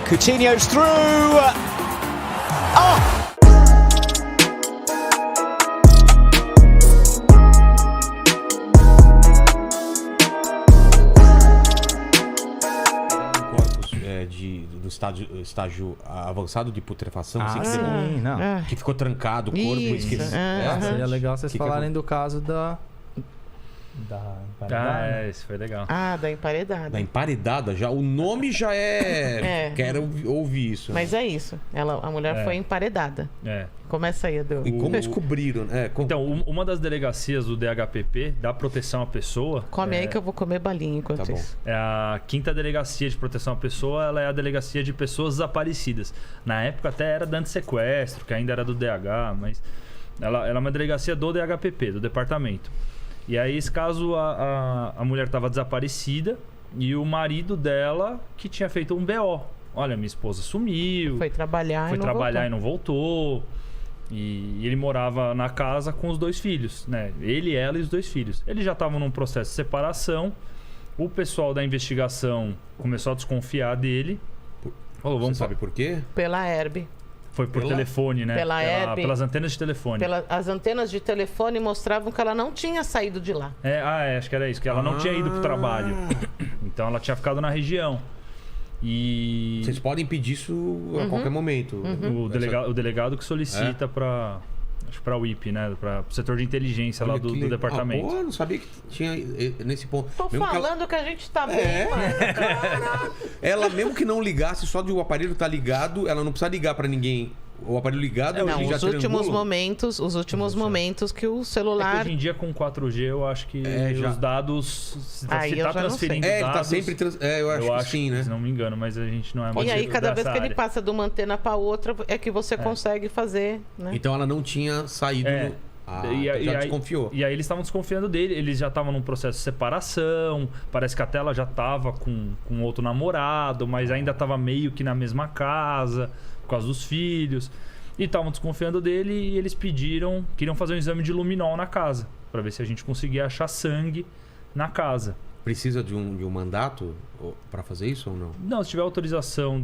Coutinho's through. Oh! Estágio avançado de putrefação, Sim, não. que ficou trancado o corpo. Seria legal vocês falarem do caso da emparedada. Isso foi legal. Da emparedada. Da emparedada, já, o nome já é... Quero ouvir isso. Mas é isso. A mulher foi emparedada. Começa aí, Edu. E como descobriram? Então, uma das delegacias do DHPP, da proteção à pessoa... Come aí que eu vou comer balinha enquanto isso. É a 5ª delegacia de proteção à pessoa, ela é a delegacia de pessoas desaparecidas. Na época até era da antissequestro, que ainda era do DH, mas ela é uma delegacia do DHPP, do departamento. E aí, esse caso, a mulher estava desaparecida e o marido dela que tinha feito um BO. Olha, minha esposa sumiu. Foi trabalhar e não voltou. E ele morava na casa com os 2 filhos, né? Ele, ela e os 2 filhos. Eles já estavam num processo de separação. O pessoal da investigação começou a desconfiar dele. Você sabe por quê? Pela Herb. Foi por telefone, né? Pelas antenas de telefone. As antenas de telefone mostravam que ela não tinha saído de lá. Acho que era isso. Que ela não tinha ido pro trabalho. Então ela tinha ficado na região. E... Vocês podem pedir isso a qualquer momento. O delegado que solicita para a UIP, né? Para o setor de inteligência lá do departamento. Eu não sabia que tinha nesse ponto. Tô falando que a gente tá bem, mano. Ela mesmo que não ligasse, só de o aparelho tá ligado, ela não precisa ligar para ninguém. O aparelho ligado, não, os últimos momentos que o celular... hoje em dia com 4G eu acho que os dados... Se tá transferindo dados... Ele tá sempre... eu acho que sim, né? Se não me engano, mas a gente não é mais... E aí cada vez que ele passa de uma antena para outra é que você consegue fazer, né? Então ela não tinha saído... já desconfiou. E aí eles estavam desconfiando dele. Eles já estavam num processo de separação. Parece que até ela já tava com outro namorado, mas ainda tava meio que na mesma casa, por causa dos filhos. E estavam desconfiando dele e eles queriam fazer um exame de luminol na casa, para ver se a gente conseguia achar sangue na casa. Precisa de um mandato para fazer isso ou não? Não, se tiver autorização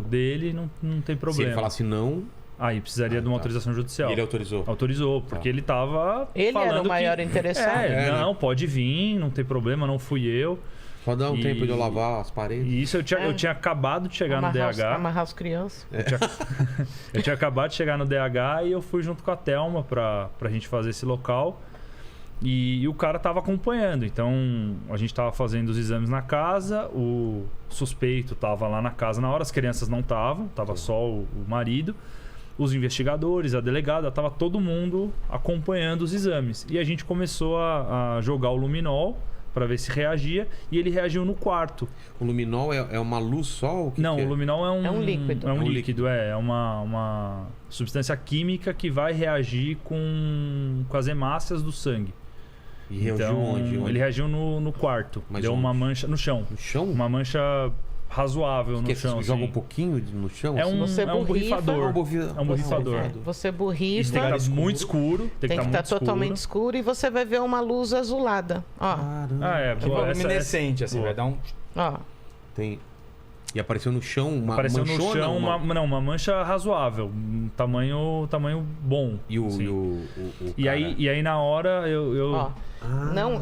dele, não tem problema. Se ele falasse não... Aí precisaria de uma autorização judicial. E ele autorizou? Autorizou, porque ele tava Ele falando era o maior interessado. Não, pode vir, não tem problema, não fui eu. Só dá um tempo de eu lavar as paredes. E isso eu tinha acabado de chegar no DH. Amarrar as crianças. Eu tinha acabado de chegar no DH e eu fui junto com a Thelma pra gente fazer esse local. E o cara tava acompanhando. Então, a gente tava fazendo os exames na casa, o suspeito tava lá na casa na hora, as crianças não estavam, tava só o marido. Os investigadores, a delegada, tava todo mundo acompanhando os exames. E a gente começou a jogar o luminol para ver se reagia, e ele reagiu no quarto. O luminol é uma luz só? O o luminol é um líquido. É um líquido, é uma substância química que vai reagir com as hemácias do sangue. E reagiu onde? Ele reagiu no quarto. Mas deu uma mancha no chão. No chão? Uma mancha razoável no chão. Você joga um pouquinho no chão? É um borrifador. É um borrifador. Você borrifa. Isso tem que estar muito escuro. Tem que estar totalmente escuro e você vai ver uma luz azulada. Ó. Tipo luminescente, assim, vai dar um... Ó. Tem... E apareceu no chão uma apareceu manchona? No chão uma mancha razoável. Um tamanho bom. E o e aí na hora eu... Ó,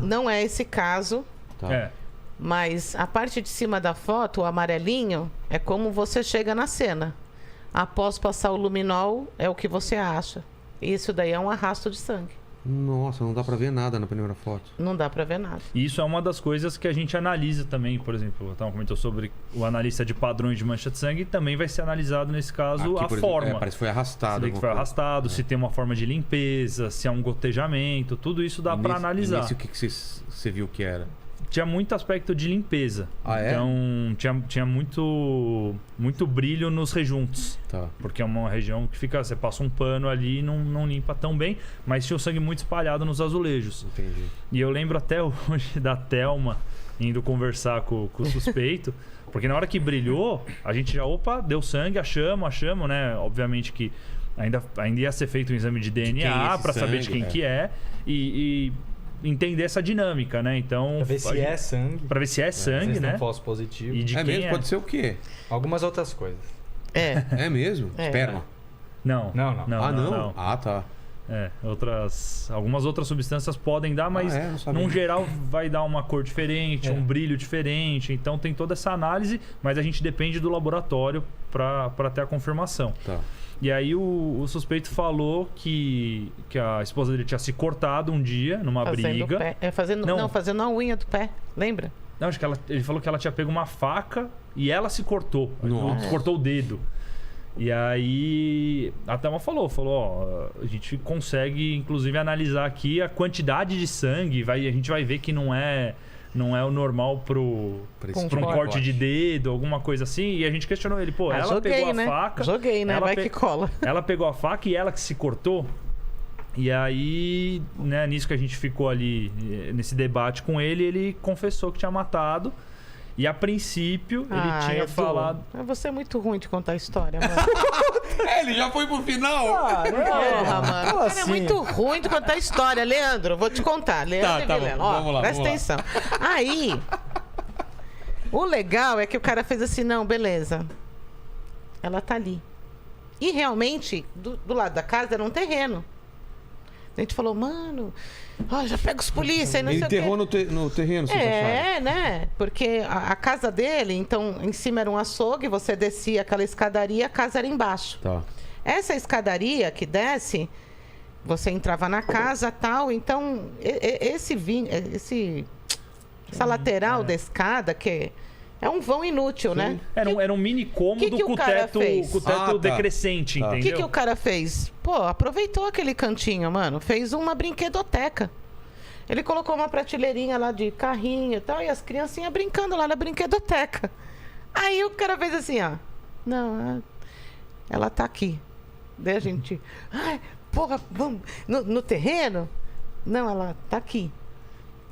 não é esse caso. Tá. Mas a parte de cima da foto, o amarelinho, é como você chega na cena. Após passar o luminol, é o que você acha. Isso daí é um arrasto de sangue. Nossa, não dá pra ver nada na primeira foto. Não dá pra ver nada. E isso é uma das coisas que a gente analisa também. Por exemplo, o comentou sobre o analista de padrões de mancha de sangue. Também vai ser analisado, nesse caso, a forma. Parece que foi arrastado. Se foi arrastado, se tem uma forma de limpeza, se é um gotejamento. Tudo isso dá pra analisar. E nesse, o que você viu que era? Tinha muito aspecto de limpeza. Então tinha muito brilho nos rejuntos. Tá. Porque é uma região que fica... Você passa um pano ali e não limpa tão bem. Mas tinha o sangue muito espalhado nos azulejos. Entendi. E eu lembro até hoje da Thelma indo conversar com o suspeito. Porque na hora que brilhou, a gente já... Opa, deu sangue, achamos, né? Obviamente que ainda ia ser feito um exame de DNA para saber de quem que é. E entender essa dinâmica, né? Então... Pra ver se é sangue. Pra ver se é sangue, né? Não falso positivo. E de quem mesmo? Pode ser o quê? Algumas outras coisas. É mesmo? Esperma? Não. Ah, não? Ah, tá. Algumas outras substâncias podem dar, mas num geral vai dar uma cor diferente, um brilho diferente. Então tem toda essa análise, mas a gente depende do laboratório para ter a confirmação. Tá. E aí o suspeito falou que a esposa dele tinha se cortado um dia numa briga. Fazendo a unha do pé, lembra? Não, acho que ele falou que ela tinha pego uma faca e ela se cortou. Cortou o dedo. E aí a Thelma falou, ó, a gente consegue inclusive analisar aqui a quantidade de sangue, a gente vai ver que não é o normal pra um corte de dedo, alguma coisa assim. E a gente questionou ele, ela pegou a faca. Joguei, né? Vai que cola. Ela pegou a faca e ela que se cortou. E aí, né, nisso que a gente ficou ali, nesse debate com ele, ele confessou que tinha matado. E a princípio, ele tinha falado... Você é muito ruim de contar a história, mano. Ele já foi pro final? Porra, mano. O cara é muito ruim de contar a história. Leandro, vou te contar. Leandro e Vilela. Vamos lá, presta atenção. Aí, o legal é que o cara fez assim, não, beleza. Ela tá ali. E realmente, do lado da casa era um terreno. A gente falou, mano, já pega os polícia e não sei o quê. Ele enterrou no terreno, vocês acharam? Né? Porque a casa dele, então, em cima era um açougue, você descia aquela escadaria, a casa era embaixo. Tá. Essa escadaria que desce, você entrava na casa tal, então, essa lateral da escada, que é um vão inútil, né? Era um mini cômodo com o teto decrescente, entendeu? O que o cara fez? Aproveitou aquele cantinho, mano. Fez uma brinquedoteca. Ele colocou uma prateleirinha lá de carrinho e tal, e as criancinhas brincando lá na brinquedoteca. Aí o cara fez assim, ó. Não, ela tá aqui. Daí a gente... vamos no terreno? Não, ela tá aqui.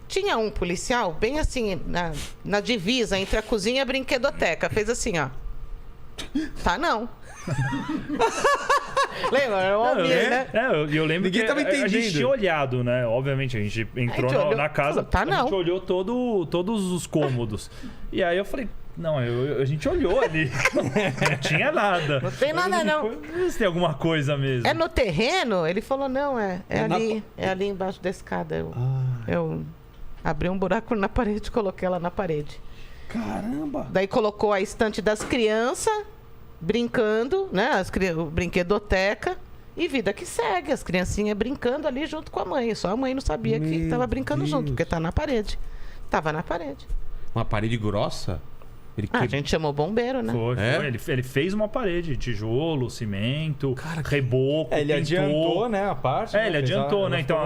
Tinha um policial, bem assim, na divisa entre a cozinha e a brinquedoteca. Fez assim, ó. Tá, não. Lembra? Era uma né? Eu lembro que a gente tinha olhado, né? Obviamente, a gente entrou na casa, falou, tá, a gente olhou todos os cômodos. E aí eu falei, não, a gente olhou ali. Não tinha nada. Não tem nada, não. Se tem alguma coisa mesmo. É no terreno? Ele falou, não, é ali embaixo da escada. Eu abri um buraco na parede e coloquei ela na parede. Caramba! Daí colocou a estante das crianças, brincando, né? O brinquedoteca. E vida que segue. As criancinhas brincando ali junto com a mãe. Só a mãe não sabia que estava brincando junto, porque tá na parede. Tava na parede. Uma parede grossa? A gente chamou bombeiro, né? Foi. Ele fez uma parede, tijolo, cimento, reboco, ele adiantou, né, a parte. Ele adiantou, né? Então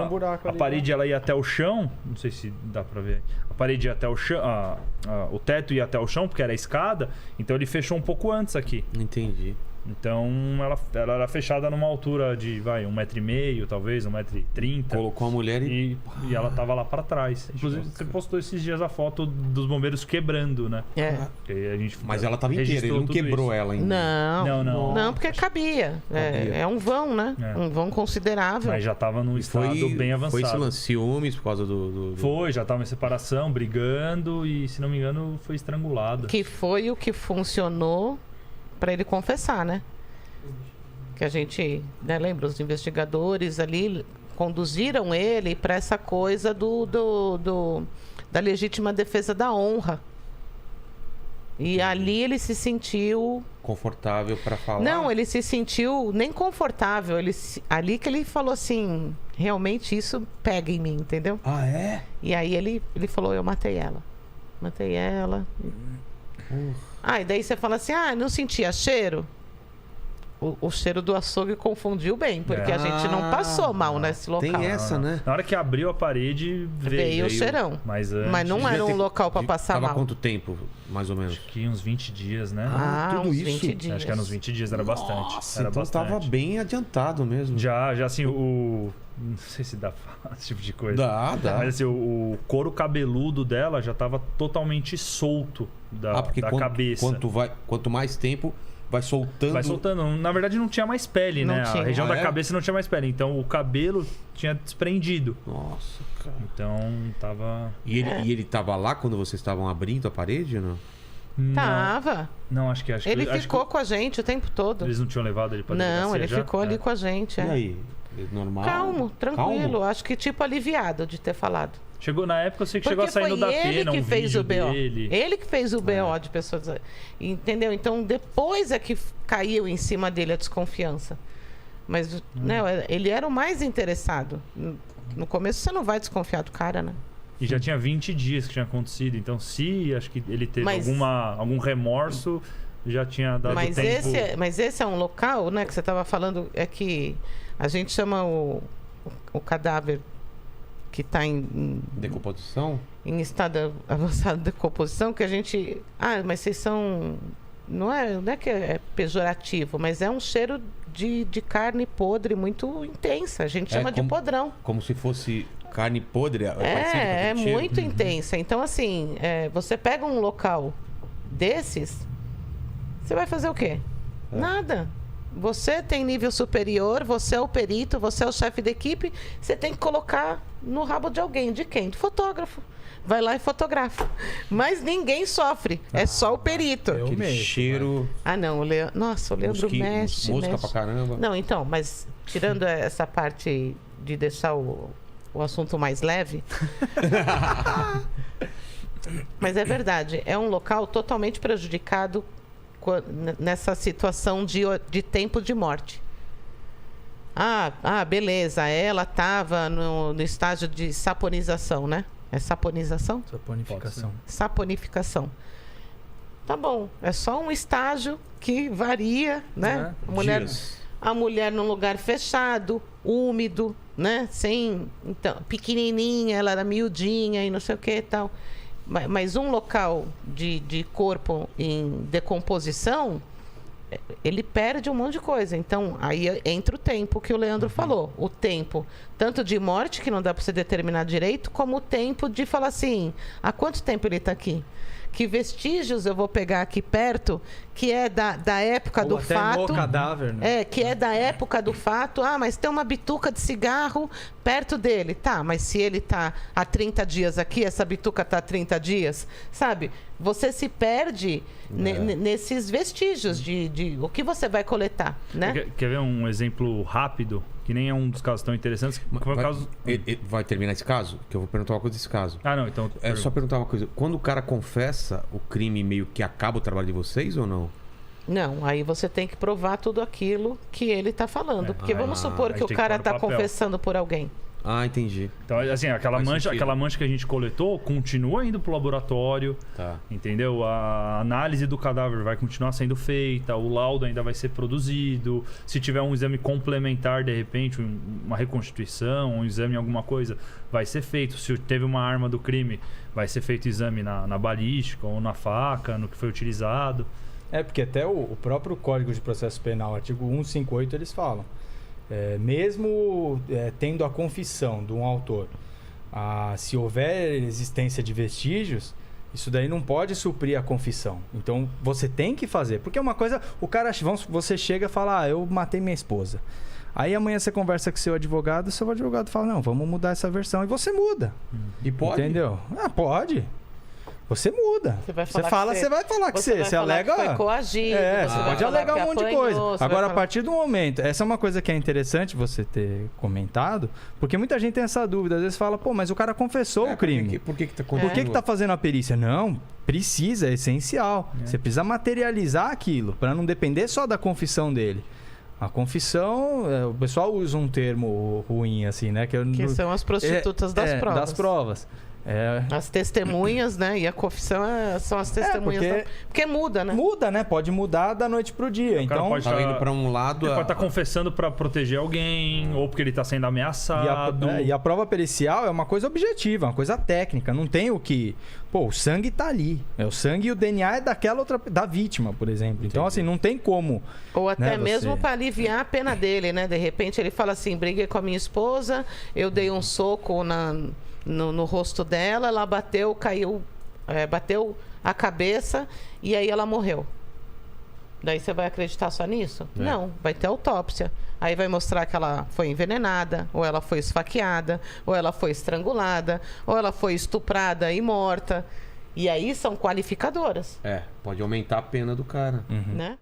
a parede ela ia até o chão, não sei se dá pra ver. A parede ia até o chão, o teto ia até o chão, porque era a escada. Então ele fechou um pouco antes aqui. Entendi. Então ela era fechada numa altura de 1,5 m, talvez 1,30 m. Colocou a mulher e ela tava lá para trás. Inclusive você postou esses dias a foto dos bombeiros quebrando, né? Mas ela tava inteira, ele não quebrou ela ainda. Não, porque cabia. É um vão, né? Um vão considerável. Mas já tava num estado bem avançado. Foi ciúmes por causa do... Foi, já tava em separação, brigando e, se não me engano, foi estrangulada. Que foi o que funcionou para ele confessar, né? Que a gente, né, lembra, os investigadores ali conduziram ele para essa coisa da legítima defesa da honra. E ali ele se sentiu confortável para falar. Não, ele se sentiu nem confortável. Ali que ele falou assim, realmente isso pega em mim, entendeu? Ah, é? E aí ele falou, eu matei ela. Matei ela. E daí você fala assim, não sentia cheiro? O cheiro do açougue confundiu bem, porque a gente não passou mal nesse local. Tem essa, né? Na hora que abriu a parede, veio o cheirão. Mas não era um local para passar mal. Tava quanto tempo, mais ou menos? Acho que uns 20 dias, né? Tudo uns isso? 20 dias. Acho que era uns 20 dias, era bastante. Nossa, era então bastante. tava bem adiantado mesmo. Já assim, não sei se dá pra falar esse tipo de coisa. Dá. Mas assim, o couro cabeludo dela já tava totalmente solto da porque cabeça. Quanto mais tempo, vai soltando. Vai soltando. Na verdade, não tinha mais pele, Não né? tinha. A região Ah, da é? cabeça não tinha mais pele. Então, o cabelo tinha desprendido. Nossa, cara. Então, tava... E ele tava lá quando vocês estavam abrindo a parede ou não? Tava. Não, acho que... Ele acho ficou com a gente o tempo todo. Eles não tinham levado ele pra Não, delegacia ele já? ficou ali com a gente. E é. aí? Normal? Calmo, tranquilo. Calmo? Acho que tipo aliviado de ter falado. Chegou na época, eu sei que chegou a Porque sair no foi ele Datena, que um fez vídeo o BO. dele. Ele que fez o BO de pessoas. Entendeu? Então depois é que caiu em cima dele a desconfiança. Mas né, ele era o mais interessado. No começo você não vai desconfiar do cara, né? E já tinha 20 dias que tinha acontecido. Então, se acho que ele teve Mas- algum remorso, já tinha dado Mas tempo. esse é um local, né, que você estava falando, é que a gente chama o cadáver que está em Decomposição? estado avançado de decomposição, que a gente... Ah, mas vocês são... Não é que é pejorativo, mas é um cheiro de carne podre muito intensa. A gente chama de podrão. Como se fosse carne podre. parecido com É aquele cheiro. muito intensa. Então, assim, você pega um local desses, você vai fazer o quê? Nada. Você tem nível superior, você é o perito, você é o chefe da equipe, você tem que colocar no rabo de alguém. De quem? Do fotógrafo. Vai lá e fotografa. Mas ninguém sofre. É só o perito. eu Aquele mexo, cheiro. Ah, não. Nossa, o Leandro mexe. Mosca mexe. pra caramba. Não, então, mas tirando essa parte de deixar o assunto mais leve. Mas é verdade, é um local totalmente prejudicado nessa situação de tempo de morte. Beleza, ela estava no estágio de saponização, né? É saponização? Saponificação. Saponificação. Tá bom, é só um estágio que varia, né? Dias. A mulher num lugar fechado, úmido, né? Então, pequenininha, ela era miudinha e não sei o que e tal. Mas um local de corpo em decomposição, ele perde um monte de coisa. Então, aí entra o tempo que o Leandro falou. O tempo, tanto de morte, que não dá para você determinar direito, como o tempo de falar assim, há quanto tempo ele está aqui? Que vestígios eu vou pegar aqui perto, que é da época Ou do até fato. no cadáver, né? Que é da época do fato. Ah, mas tem uma bituca de cigarro perto dele. Tá, mas se ele tá há 30 dias aqui, essa bituca tá há 30 dias, sabe? Você se perde nesses vestígios de o que você vai coletar, né? Quer ver um exemplo rápido? Que nem é um dos casos tão interessantes. Que foi um caso... Vai terminar esse caso? Que eu vou perguntar uma coisa desse caso. Ah, não, então... É só perguntar uma coisa. Quando o cara confessa, o crime meio que acaba o trabalho de vocês ou não? Não, aí você tem que provar tudo aquilo que ele tá falando. Porque vamos supor a que gente o tem que cara pôr tá no papel. confessando por alguém. Ah, entendi. Então, assim, aquela Faz sentido. mancha que a gente coletou continua indo pro laboratório, Tá. entendeu? A análise do cadáver vai continuar sendo feita, o laudo ainda vai ser produzido. Se tiver um exame complementar, de repente, uma reconstituição, um exame em alguma coisa, vai ser feito. Se teve uma arma do crime, vai ser feito exame na balística ou na faca, no que foi utilizado. Porque até o próprio Código de Processo Penal, artigo 158, eles falam. Mesmo tendo a confissão de um autor, se houver existência de vestígios, isso daí não pode suprir a confissão. Então, você tem que fazer. Porque uma coisa, você chega e fala, eu matei minha esposa. Aí amanhã você conversa com seu advogado fala, não, vamos mudar essa versão. E você muda. E pode? Entendeu? Pode. Você muda. Você vai Você falar que vai falar que você vai você falar alega. que foi coagido, Você vai pode falar alegar que um monte de apanhou, coisa. você vai Agora, a falar- partir do momento, essa é uma coisa que é interessante você ter comentado, porque muita gente tem essa dúvida. Às vezes fala, pô, mas o cara confessou o crime. Por que tá Por que tá fazendo a perícia? Não, precisa, é essencial. Você precisa materializar aquilo, para não depender só da confissão dele. A confissão, o pessoal usa um termo ruim, assim, né? Que são as prostitutas das provas. Das provas. As testemunhas, né? E a confissão são as testemunhas. Porque muda, né? Muda, né? Pode mudar da noite pro dia. O cara Então, pode Tá indo pra um lado. Ele pode estar confessando pra proteger alguém, ou porque ele tá sendo ameaçado. E a prova pericial é uma coisa objetiva, uma coisa técnica. Não tem o que... Pô, o sangue tá ali. O sangue e o DNA é daquela outra... Da vítima, por exemplo. Então, assim, não tem como... Ou até né, mesmo você- para aliviar a pena dele, né? De repente ele fala assim, briguei com a minha esposa, eu dei um soco no rosto dela, ela bateu, caiu, bateu a cabeça e aí ela morreu. Daí você vai acreditar só nisso? Não, vai ter autópsia. Aí vai mostrar que ela foi envenenada, ou ela foi esfaqueada, ou ela foi estrangulada, ou ela foi estuprada e morta. E aí são qualificadoras. Pode aumentar a pena do cara. Né?